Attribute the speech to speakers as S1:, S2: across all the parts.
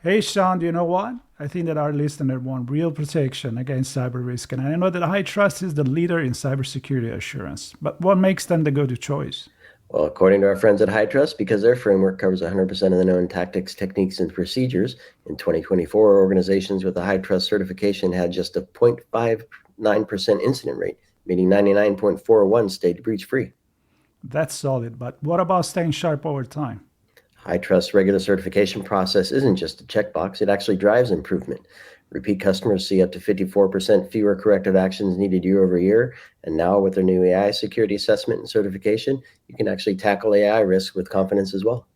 S1: Hey, Sean, do you know what? I think that our listener want real protection against cyber risk. And I know that High Trust is the leader in cybersecurity assurance. But what makes them the go-to choice?
S2: Well, according to our friends at HITRUST, because their framework covers 100% of the known tactics, techniques, and procedures, in 2024, organizations with a HITRUST certification had just a 0.59% incident rate, meaning 99.41 stayed breach-free.
S1: That's solid. But what about staying sharp over time?
S2: HITRUST regular certification process isn't just a checkbox, it actually drives improvement. Repeat customers see up to 54% fewer corrective actions needed year over year. And now with their new AI security assessment and certification, you can actually tackle AI risk with confidence as well.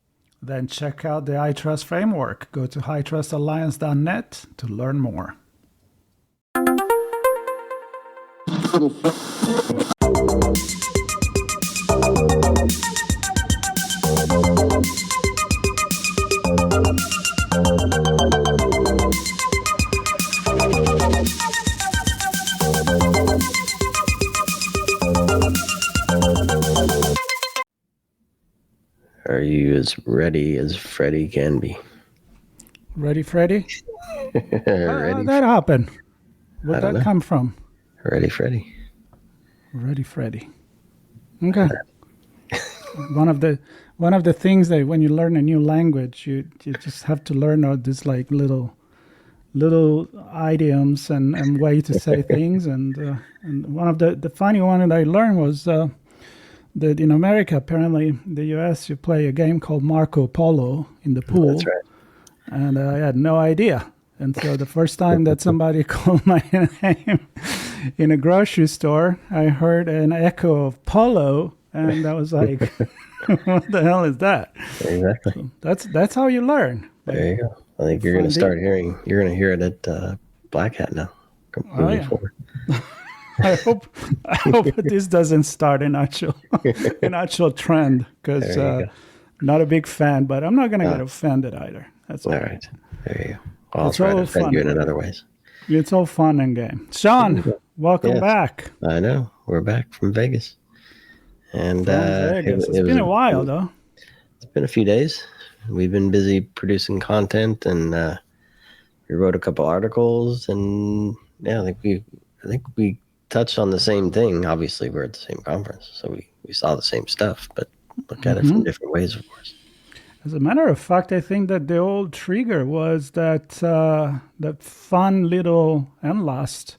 S1: Then check out the iTrust framework. Go to hightrustalliance.net to learn more.
S2: Are you as ready as Freddy can be?
S1: Ready, Freddy?
S2: Ready.
S1: That happened. Where'd that come from?
S2: Ready, Freddy.
S1: Ready, Freddy. Okay. one of the things that when you learn a new language, you just have to learn all these like little idioms and way to say things. And one of the funny one that I learned was that in America, apparently, the U.S., you play a game called Marco Polo in the pool.
S2: That's right.
S1: And I had no idea. And so the first time that somebody called my name in a grocery store, I heard an echo of polo, and I was like, what the hell is that?
S2: Exactly.
S1: So that's how you learn.
S2: There you go. I think you're going to start hearing, you're going to hear it at Black Hat now. Moving forward.
S1: I hope that this doesn't start an actual trend, because not a big fan, but I'm not going to get offended either. That's all right.
S2: There you go. I'll try to offend you in other ways.
S1: It's all fun and game. Sean, welcome back.
S2: I know. We're back from Vegas. And
S1: Vegas. It's been a while, though.
S2: It's been a few days. We've been busy producing content, and we wrote a couple articles, and I think we touched on the same thing. Obviously, we're at the same conference, so we saw the same stuff, but look at it from different ways, of course.
S1: As a matter of fact, I think that the old trigger was that fun little and last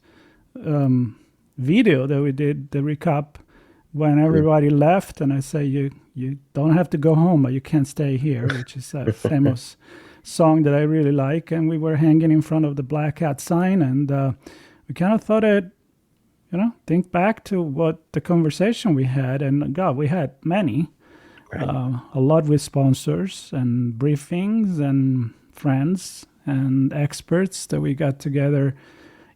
S1: video that we did, the recap, when everybody left, and I say, you don't have to go home, but you can't stay here, which is a famous song that I really like. And we were hanging in front of the Black Hat sign, and we kind of thought that, think back to what the conversation we had, and God, we had many. Right. A lot with sponsors and briefings and friends and experts that we got together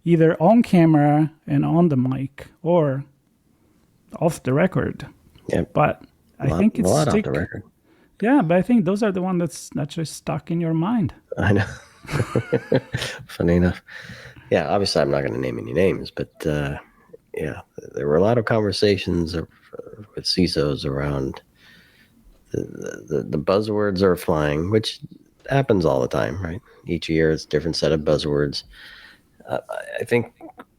S1: either on camera and on the mic or off the record.
S2: Yeah,
S1: but I think it's
S2: a lot off the record.
S1: Yeah, but I think those are the ones that's naturally stuck in your mind.
S2: I know. Funny enough. Yeah, obviously I'm not going to name any names, but there were a lot of conversations with CISOs around the buzzwords are flying, which happens all the time, right? Each year it's a different set of buzzwords. I think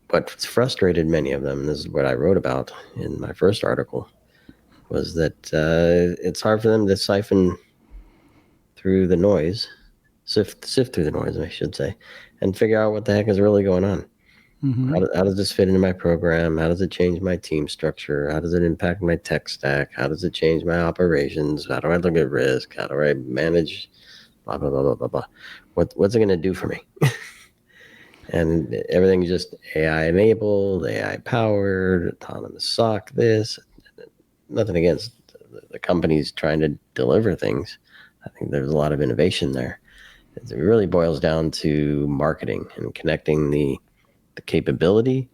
S2: what's frustrated many of them, and this is what I wrote about in my first article, was that it's hard for them to siphon through the noise, sift through the noise, I should say, and figure out what the heck is really going on. Mm-hmm. How does this fit into my program? How does it change my team structure? How does it impact my tech stack? How does it change my operations? How do I look at risk? How do I manage blah, blah, blah, blah, blah, blah. What's it going to do for me? And everything's just AI enabled, AI powered, autonomous SOC, this. Nothing against the companies trying to deliver things. I think there's a lot of innovation there. It really boils down to marketing and connecting the capability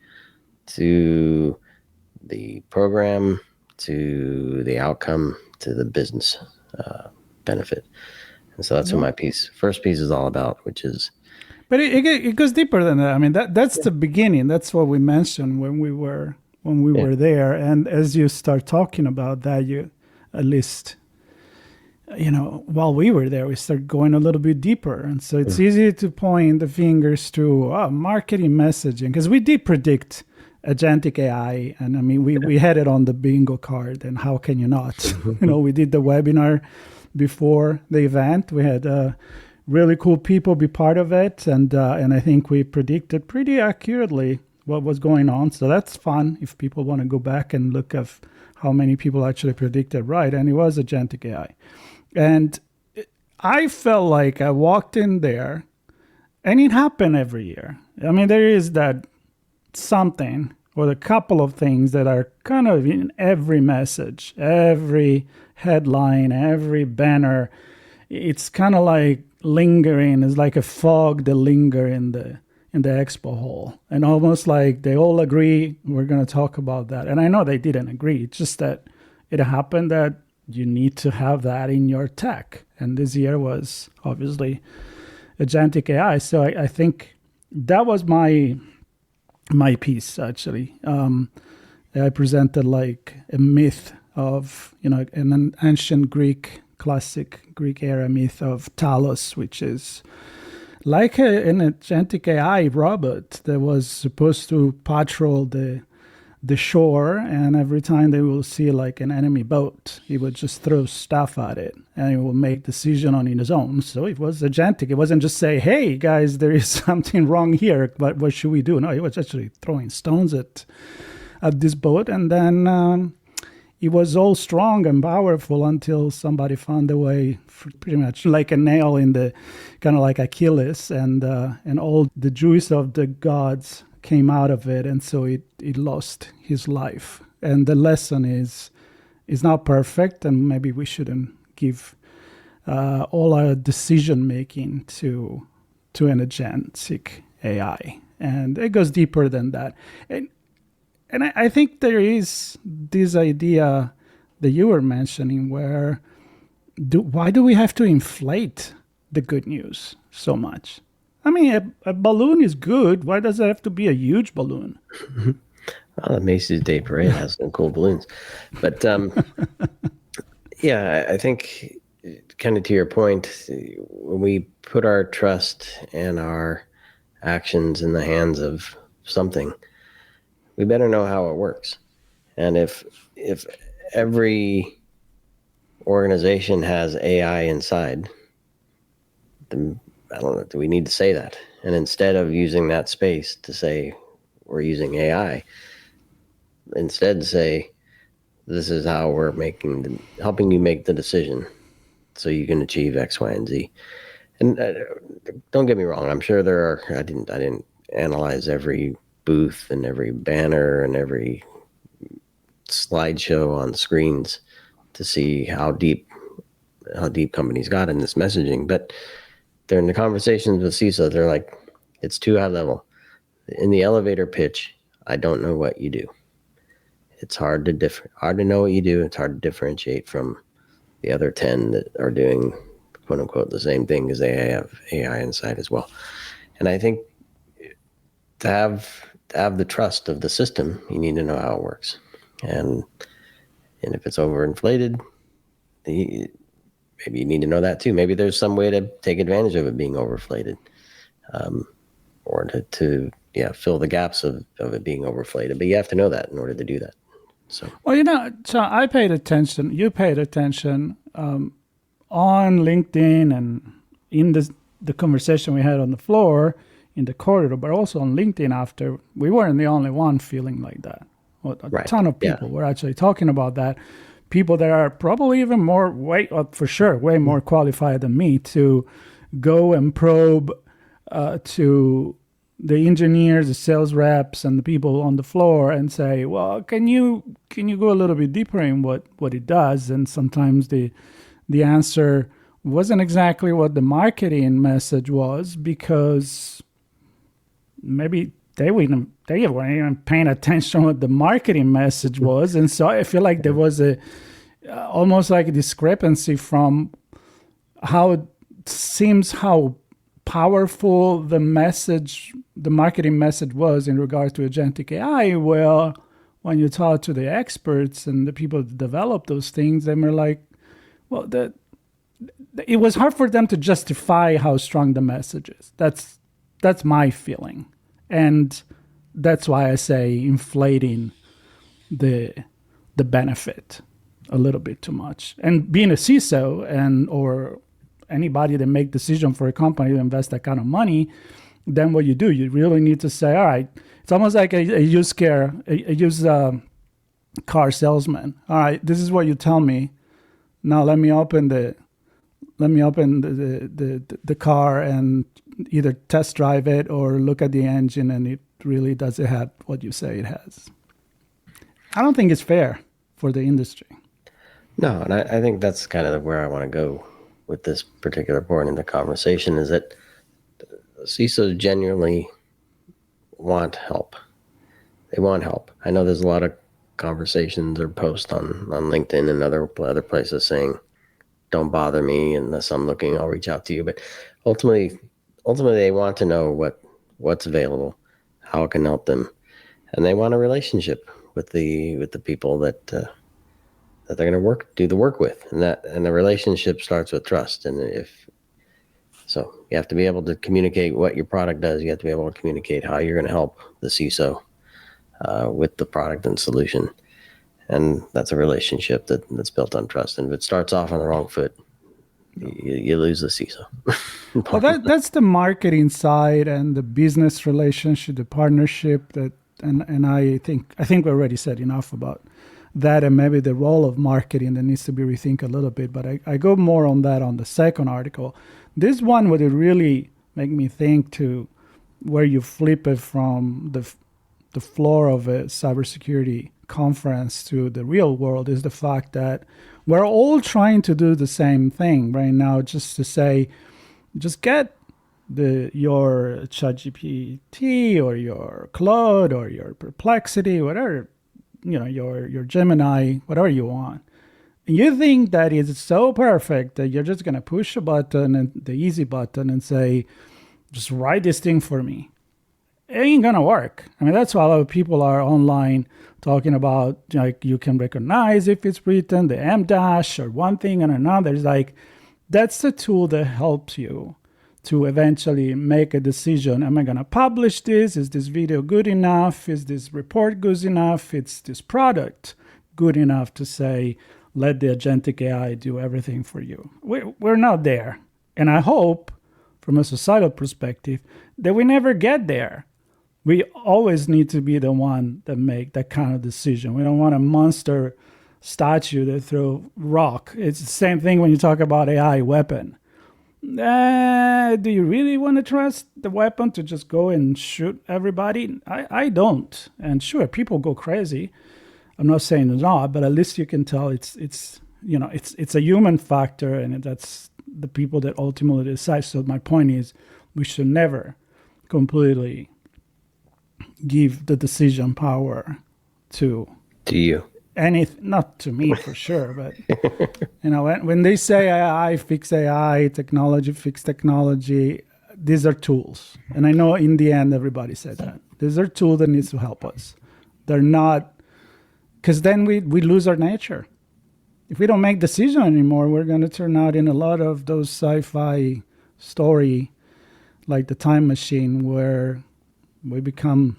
S2: to the program, to the outcome, to the business benefit. And so that's what my first piece is all about, which is.
S1: But it goes deeper than that. I mean, that's the beginning. That's what we mentioned when we were were there. And as you start talking about that, you at least while we were there, we started going a little bit deeper. And so it's easy to point the fingers to marketing messaging, because we did predict agentic AI. And I mean, we had it on the bingo card, and how can you not? We did the webinar before the event. We had really cool people be part of it. And I think we predicted pretty accurately what was going on. So that's fun if people want to go back and look at how many people actually predicted right. And it was agentic AI. And I felt like I walked in there, and it happened every year. I mean, there is that something or a couple of things that are kind of in every message, every headline, every banner. It's kind of like lingering. It's like a fog that linger in the expo hall. And almost like they all agree we're going to talk about that. And I know they didn't agree. It's just that it happened that you need to have that in your tech. And this year was obviously agentic AI. So I think that was my piece, actually. I presented like a myth of, an ancient classic Greek era myth of Talos, which is like an agentic AI robot that was supposed to patrol the shore, and every time they will see like an enemy boat, he would just throw stuff at it, and he will make decision on his own. So it was agentic. It wasn't just say, "Hey guys, there is something wrong here, but what should we do?" No, he was actually throwing stones at this boat, and then it was all strong and powerful until somebody found a way, pretty much like a nail in the, kind of like Achilles, and all the juice of the gods came out of it, and so it lost his life. And the lesson is not perfect, and maybe we shouldn't give all our decision making to an agentic AI. And it goes deeper than that. And I think there is this idea that you were mentioning where why do we have to inflate the good news so much? I mean, a balloon is good. Why does it have to be a huge balloon?
S2: Well, the Macy's Day Parade has some cool balloons. But yeah, I think kind of to your point, when we put our trust and our actions in the hands of something, we better know how it works. And if every organization has AI inside, then I don't know, do we need to say that? And instead of using that space to say we're using AI, instead say this is how we're helping you make the decision so you can achieve X, Y, and Z. And don't get me wrong, I'm sure there are. I didn't analyze every booth and every banner and every slideshow on screens to see how deep companies got in this messaging, but during the conversations with CISOs, they're like, it's too high level. In the elevator pitch, I don't know what you do. It's hard to know what you do. It's hard to differentiate from the other 10 that are doing, quote unquote, the same thing because they have AI inside as well. And I think to have the trust of the system, you need to know how it works. And if it's overinflated, maybe you need to know that too. Maybe there's some way to take advantage of it being overinflated, or to fill the gaps of it being overinflated. But you have to know that in order to do that. So
S1: so I paid attention. You paid attention on LinkedIn and in the conversation we had on the floor in the corridor, but also on LinkedIn after. We weren't the only one feeling like that. Well, a ton of people were actually talking about that. People that are probably even way more qualified than me to go and probe to the engineers, the sales reps, and the people on the floor and say, well, can you go a little bit deeper in what it does? And sometimes the answer wasn't exactly what the marketing message was, because maybe they weren't even paying attention what the marketing message was. And so I feel like there was almost like a discrepancy from how powerful the marketing message was in regards to agentic AI. Well, when you talk to the experts and the people that develop those things, they were like, well, it was hard for them to justify how strong the message is. That's my feeling, and that's why I say inflating the benefit a little bit too much. And being a CISO or anybody that make decision for a company to invest that kind of money, then what you do, you really need to say, all right, it's almost like a used car salesman. All right, this is what you tell me. Now let me open the car and either test drive it or look at the engine, and it really does it have what you say it has. I don't think it's fair for the industry.
S2: No, and I think that's kind of where I want to go with this particular point in the conversation, is that CISOs genuinely want help. They want help. I know there's a lot of conversations or posts on LinkedIn and other places saying, don't bother me unless I'm looking, I'll reach out to you. But ultimately they want to know what's available, how it can help them. And they want a relationship with the people that they're going to do the work with. And the relationship starts with trust. And so you have to be able to communicate what your product does. You have to be able to communicate how you're going to help the CISO with the product and solution. And that's a relationship that's built on trust. And if it starts off on the wrong foot, you lose the CISO.
S1: Well, that's the marketing side and the business relationship, the partnership and I think we already said enough about that, and maybe the role of marketing that needs to be rethink a little bit. But I go more on that on the second article. This one would really make me think to where you flip it from the floor of a cybersecurity conference to the real world is the fact that we're all trying to do the same thing right now, just to say, just get your ChatGPT or your Claude or your Perplexity, whatever, your Gemini, whatever you want. And you think that is so perfect that you're just going to push a button, and the easy button, and say, just write this thing for me. It ain't going to work. I mean, that's why a lot of people are online talking about, like, you can recognize if it's written, the M dash or one thing and another. It's like, that's the tool that helps you to eventually make a decision. Am I going to publish this? Is this video good enough? Is this report good enough? Is this product good enough to say, let the agentic AI do everything for you? We're not there. And I hope, from a societal perspective, that we never get there. We always need to be the one that make that kind of decision. We don't want a monster statue that throw rock. It's the same thing when you talk about AI weapon. Do you really want to trust the weapon to just go and shoot everybody? I don't. And sure, people go crazy. I'm not saying it's not, but at least you can tell it's a human factor, and that's the people that ultimately decide. So my point is, we should never completely give the decision power to
S2: you.
S1: Not to me for sure, but when they say AI fix AI, technology fix technology, these are tools. And I know in the end everybody said that. These are tools that needs to help us. They're not, because then we lose our nature. If we don't make decision anymore, we're going to turn out in a lot of those sci-fi story, like The Time Machine, where we become,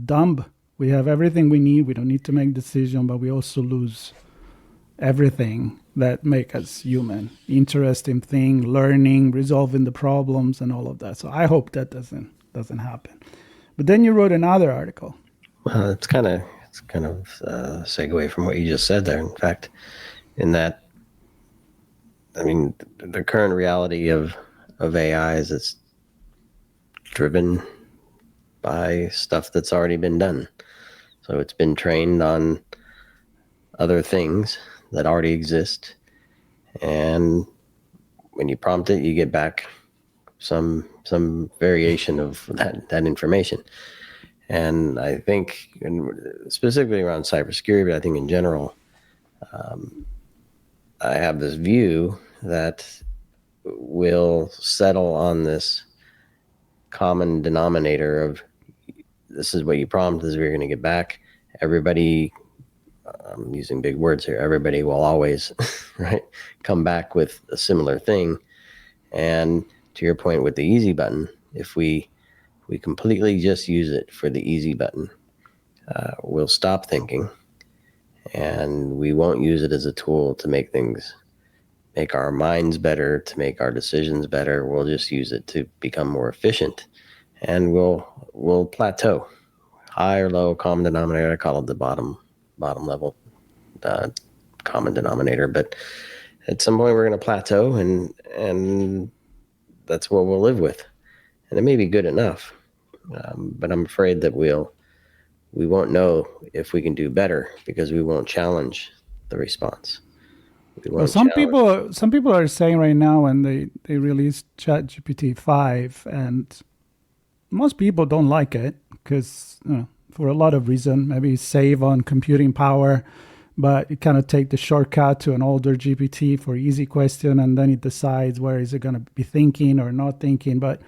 S1: dumb. We have everything we need. We don't need to make decision, but we also lose everything that make us human. Interesting thing, learning, resolving the problems, and all of that. So I hope that doesn't happen. But then you wrote another article.
S2: Well, it's kind of a segue from what you just said there. In fact, in that, the current reality of AI is it's driven by stuff that's already been done. So it's been trained on other things that already exist. And when you prompt it, you get back some variation of that information. And I think, specifically around cybersecurity, but I think in general, I have this view that we'll settle on this common denominator of, this is what you prompt, this is what you're going to get back. Everybody I'm using big words here, everybody will always right come back with a similar thing. And to your point with the easy button, if we completely just use it for the easy button, we'll stop thinking, and we won't use it as a tool to make our minds better, to make our decisions better. We'll just use it to become more efficient, and we'll plateau. High or low common denominator, I call it the bottom level common denominator. But at some point we're going to plateau, and that's what we'll live with. And it may be good enough, but I'm afraid that we won't know if we can do better because we won't challenge the response.
S1: Well, some people are saying right now when they released ChatGPT 5, and most people don't like it because for a lot of reasons, maybe save on computing power, but it kind of take the shortcut to an older GPT for easy question, and then it decides where is it going to be thinking or not thinking. But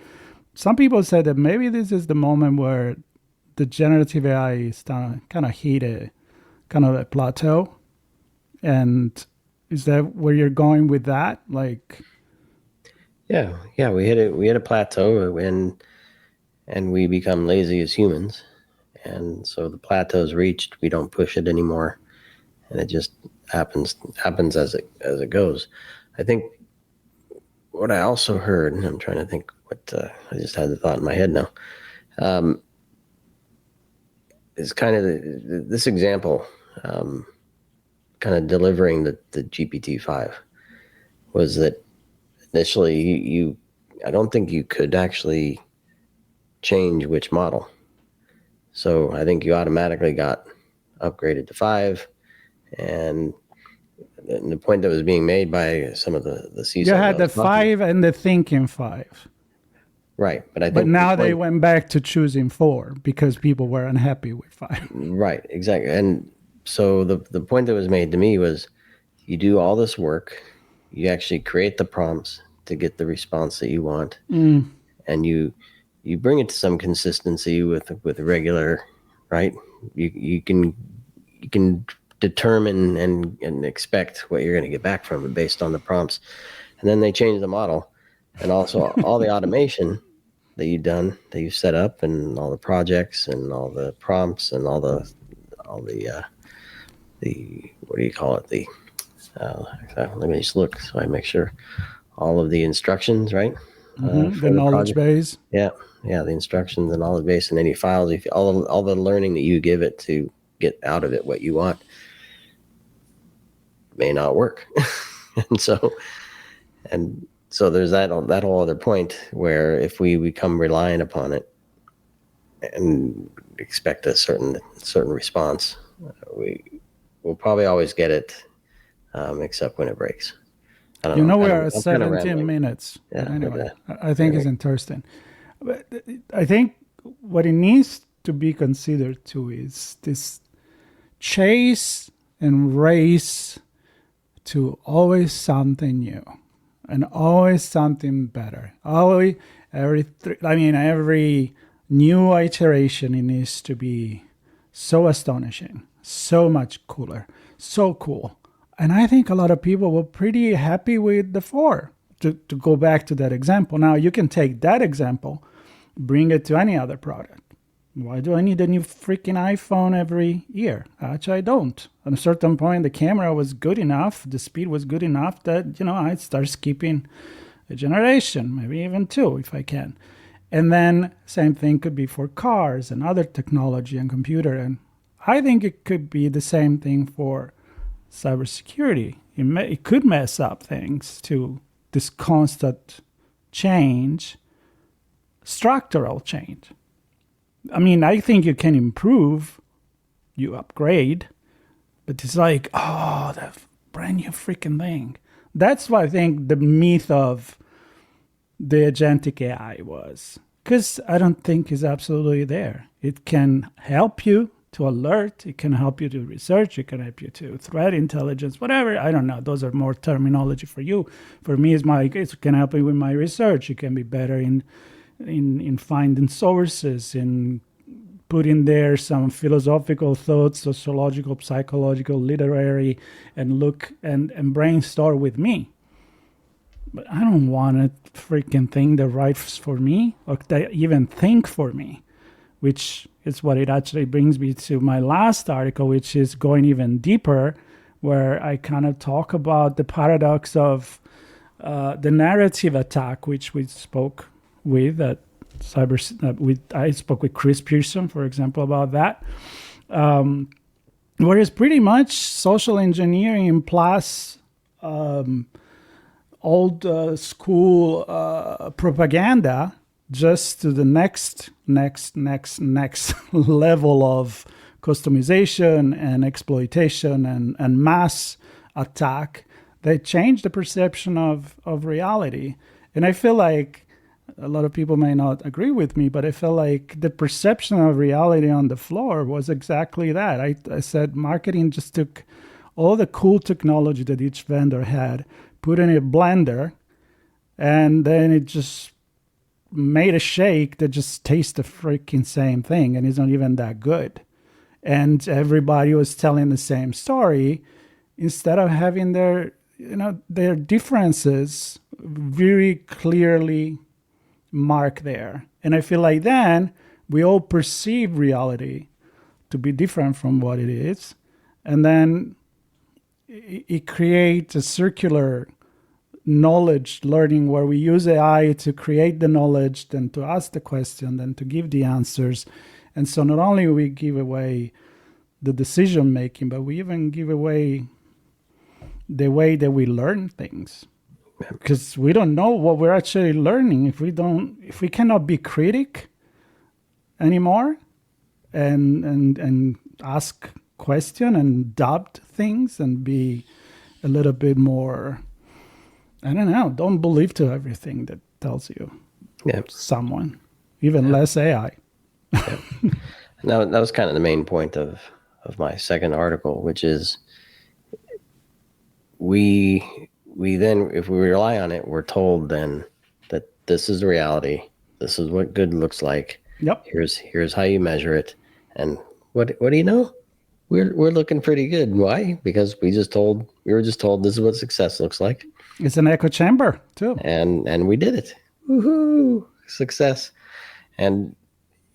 S1: some people said that maybe this is the moment where the generative AI is kind of hit a plateau. And is that where you're going with that? Like,
S2: yeah, we hit a plateau, and we become lazy as humans, and so the plateau's reached. We don't push it anymore, and it just happens as it goes. I think what I also heard, and I'm trying to think what I just had the thought in my head now, is kind of this example, kind of delivering the GPT-5 was that initially I don't think you could actually change which model. So I think you automatically got upgraded to 5, and the point that was being made by some of the CISOs.
S1: You had the 5 and the thinking 5.
S2: Right, but
S1: now they went back to choosing 4 because people were unhappy with 5.
S2: Right, exactly. And so the point that was made to me was, you do all this work, you actually create the prompts to get the response that you want, and you bring it to some consistency with regular, right? You can determine and expect what you're going to get back from it based on the prompts, and then they change the model, and also all the automation that you've set up, and all the projects and all the prompts and all the what do you call it? Let me just look so I make sure. All of the instructions, right?
S1: The knowledge base.
S2: Yeah, the instructions and knowledge base, and any files. If all the learning that you give it to get out of it what you want may not work, and so there's that whole other point where if we become reliant upon it and expect a certain response, we'll probably always get it, except when it breaks.
S1: We're at 17 minutes.
S2: Yeah,
S1: anyway, I think it's interesting. But I think what it needs to be considered too is this chase and race to always something new and always something better. Every new iteration, it needs to be so astonishing, so much cooler, so cool. And I think a lot of people were pretty happy with the 4, to go back to that example. Now, you can take that example, bring it to any other product. Why do I need a new freaking iPhone every year? Actually, I don't. At a certain point, the camera was good enough, the speed was good enough that, I start skipping a generation, maybe even 2 if I can. And then same thing could be for cars and other technology and computer. And I think it could be the same thing for cybersecurity. It could mess up things to this constant change, structural change. I think you can improve, you upgrade, but it's like, the brand new freaking thing. That's what I think the myth of the agentic AI was, because I don't think it's absolutely there. It can help you to alert, it can help you to research, it can help you to threat intelligence, whatever. I don't know. Those are more terminology for you. For me, it can help me with my research. It can be better in finding sources, in put in there some philosophical thoughts, sociological, psychological, literary, and look and brainstorm with me. But I don't want a freaking thing that writes for me or that even think for me, which is what it actually brings me to my last article, which is going even deeper, where I kind of talk about the paradox of the narrative attack, which we spoke with at I spoke with Chris Pearson, for example, about that. Where it's pretty much social engineering plus old school propaganda, just to the next level of customization and exploitation and mass attack. They change the perception of reality. And I feel like a lot of people may not agree with me, but I feel like the perception of reality on the floor was exactly that. I said marketing just took all the cool technology that each vendor had, put in a blender, and then it just made a shake that just tastes the freaking same thing and is not even that good. And everybody was telling the same story instead of having their differences very clearly marked there. And I feel like then we all perceive reality to be different from what it is. And then it creates a circular knowledge learning where we use AI to create the knowledge, then to ask the question, then to give the answers. And so not only we give away the decision making, but we even give away the way that we learn things, because we don't know what we're actually learning if we cannot be critic anymore and ask question and doubt things and be a little bit more, I don't know, don't believe to everything that tells you someone, even less AI.
S2: That was kind of the main point of my second article, which is we then, if we rely on it, we're told then that this is the reality. This is what good looks like.
S1: Yep.
S2: Here's how you measure it. And what do you know? We're looking pretty good. Why? Because we were just told this is what success looks like.
S1: It's an echo chamber too.
S2: And we did it. Woohoo! Success. And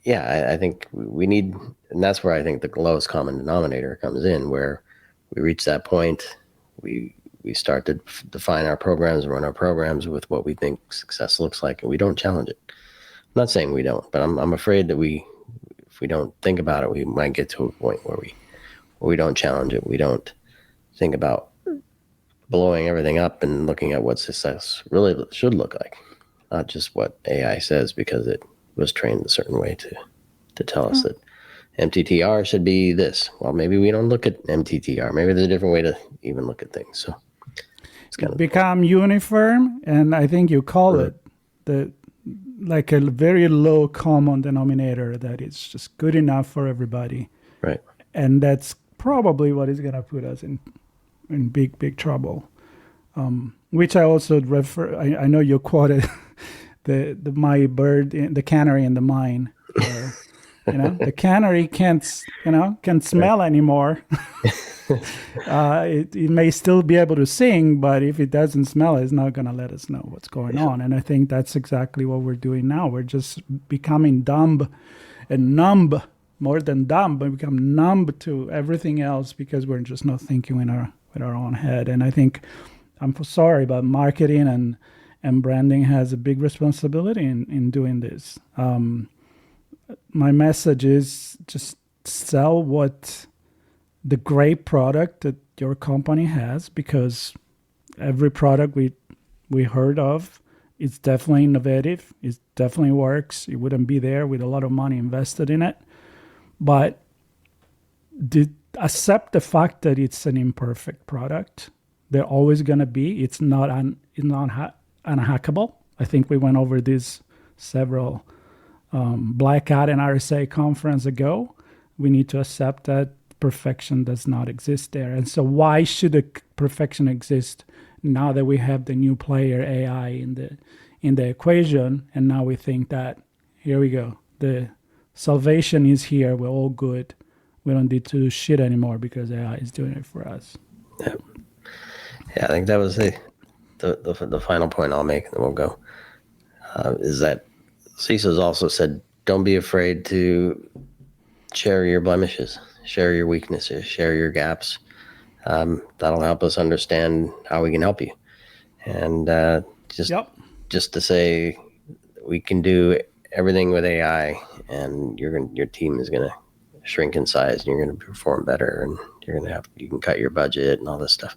S2: yeah, I think we need, and that's where I think the lowest common denominator comes in, where we reach that point, we start to define our programs, run our programs with what we think success looks like, and we don't challenge it. I'm not saying we don't, but I'm afraid that if we don't think about it, we might get to a point where we don't challenge it. We don't think about blowing everything up and looking at what success really should look like, not just what AI says because it was trained a certain way to tell us that MTTR should be this. Well, maybe we don't look at MTTR. Maybe there's a different way to even look at things. So it's kind of
S1: become uniform, and I think you call it like a very low common denominator that is just good enough for everybody.
S2: Right.
S1: And that's probably what is going to put us in big trouble. Which I also refer. I know you quoted my bird, the canary in the mine. Where, the canary can't smell anymore. It may still be able to sing, but if it doesn't smell, it's not going to let us know what's going on. And I think that's exactly what we're doing now. We're just becoming dumb and numb, more than dumb, but become numb to everything else because we're just not thinking with our own head. And I think, I'm sorry, but marketing and branding has a big responsibility in doing this. My message is just sell what the great product that your company has, because every product we heard of, it's definitely innovative. It definitely works. It wouldn't be there with a lot of money invested in it. But accept the fact that it's an imperfect product. They're always going to be. It's not unhackable. I think we went over this several Black Hat and RSA conference ago. We need to accept that perfection does not exist there. And so why should a perfection exist now that we have the new player AI in the equation? And now we think that, here we go, the salvation is here. We're all good. We don't need to do shit anymore because AI is doing it for us.
S2: Yeah, I think that was the final point I'll make, and then we'll go. Is that CISOs also said, don't be afraid to share your blemishes, share your weaknesses, share your gaps. That'll help us understand how we can help you. And just to say, we can do everything with AI, and your team is going to shrink in size, and you're going to perform better, and you can cut your budget and all this stuff.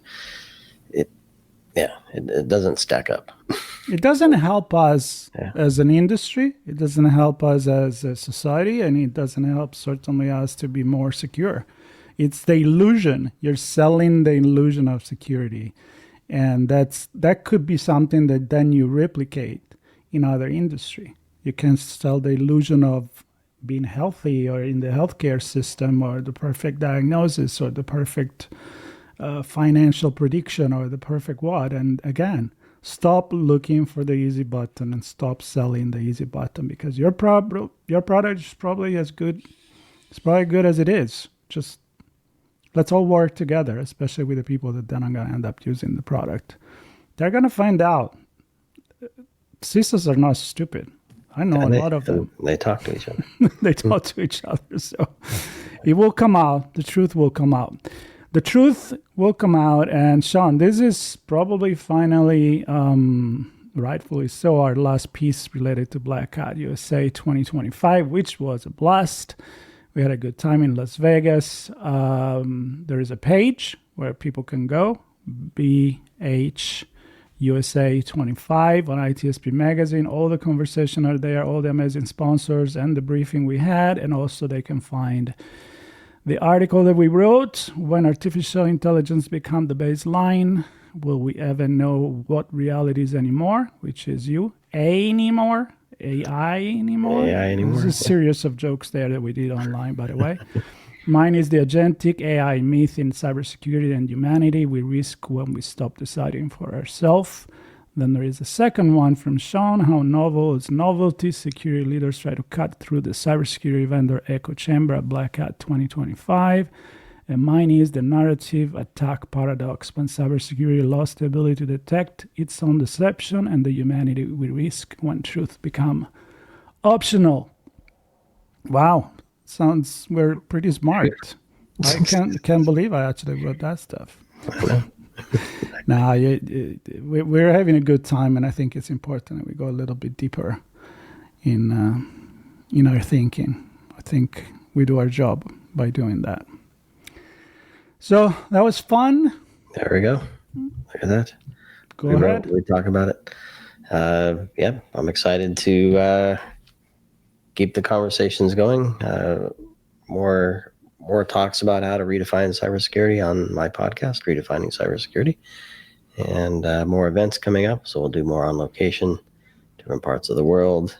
S2: It doesn't stack up.
S1: It doesn't help us as an industry. It doesn't help us as a society, and it doesn't help certainly us to be more secure. It's the illusion. You're selling the illusion of security. And that could be something that then you replicate in other industry. You can sell the illusion of being healthy, or in the healthcare system, or the perfect diagnosis, or the perfect financial prediction, or the perfect what. And again, stop looking for the easy button and stop selling the easy button, because your product is probably as good. It's probably good as it is. Just let's all work together, especially with the people that then are going to end up using the product. They're going to find out. CISOs are not stupid. I know a lot of them.
S2: They talk to each other.
S1: They talk to each other. So it will come out. The truth will come out. The truth will come out. And Sean, this is probably finally, rightfully so, our last piece related to Black Hat USA 2025, which was a blast. We had a good time in Las Vegas. There is a page where people can go, BHUSA25 on ITSP Magazine. All the conversation are there, all the amazing sponsors and the briefing we had. And also they can find the article that we wrote, When Artificial Intelligence Become the Baseline, Will We Ever Know What Reality Is Anymore? Which is AI anymore. There's a series of jokes there that we did online, by the way. Mine is the agentic AI myth in cybersecurity and humanity. We risk when we stop deciding for ourselves. Then there is a second one from Sean, How Novel is Novelty. Security leaders try to cut through the cybersecurity vendor echo chamber at Black Hat 2025. And mine is the narrative attack paradox, when cybersecurity lost the ability to detect its own deception and the humanity we risk when truth become optional. Wow, we're pretty smart. I can't believe I actually wrote that stuff. Now, we're having a good time, and I think it's important that we go a little bit deeper in our thinking. I think we do our job by doing that. So that was fun.
S2: There we go. Look at that.
S1: Go ahead.
S2: We talk about it. I'm excited to keep the conversations going. More talks about how to redefine cybersecurity on my podcast, Redefining Cybersecurity, and more events coming up. So we'll do more on location, different parts of the world.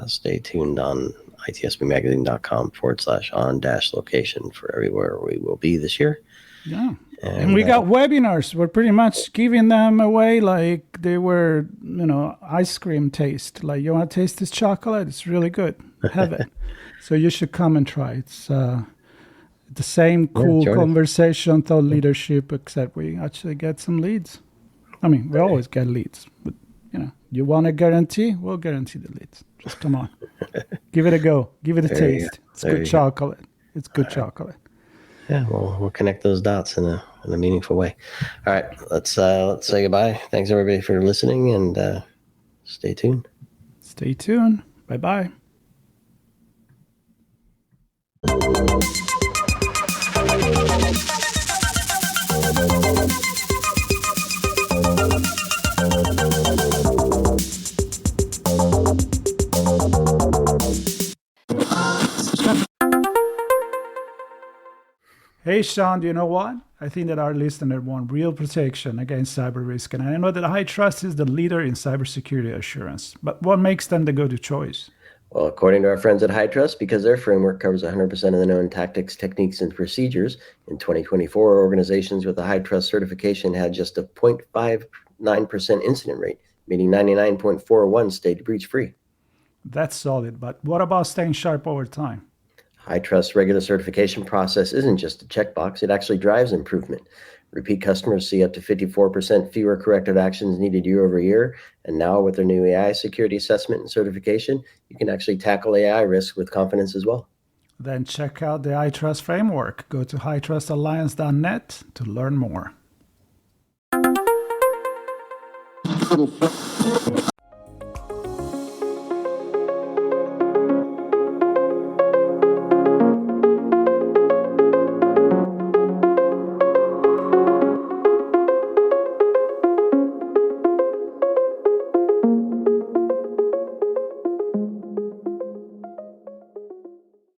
S2: Stay tuned on itspmagazine.com/on-location for everywhere we will be this year.
S1: Yeah. And we got webinars. We're pretty much giving them away like they were, ice cream taste. Like, you want to taste this chocolate? It's really good. Have it. So you should come and try. It's the same cool conversation, thought leadership, except we actually get some leads. I mean, we always get leads. But, you want a guarantee? We'll guarantee the leads. Just come on. Give it a go. Give it a taste. It's good chocolate. It's good chocolate.
S2: Yeah, we'll connect those dots in a meaningful way. All right, let's say goodbye. Thanks everybody for listening, and stay tuned.
S1: Stay tuned. Bye-bye. Hey, Sean, do you know what? I think that our listener want real protection against cyber risk. And I know that HITRUST is the leader in cybersecurity assurance. But what makes them the go-to choice?
S2: Well, according to our friends at HITRUST, because their framework covers 100% of the known tactics, techniques, and procedures, in 2024, organizations with a HITRUST certification had just a 0.59% incident rate, meaning 99.41 stayed breach-free.
S1: That's solid. But what about staying sharp over time?
S2: HITRUST regular certification process isn't just a checkbox, it actually drives improvement. Repeat customers see up to 54% fewer corrective actions needed year over year. And now with their new AI security assessment and certification, you can actually tackle AI risks with confidence as well.
S1: Then check out the HITRUST framework. Go to hitrustalliance.net to learn more.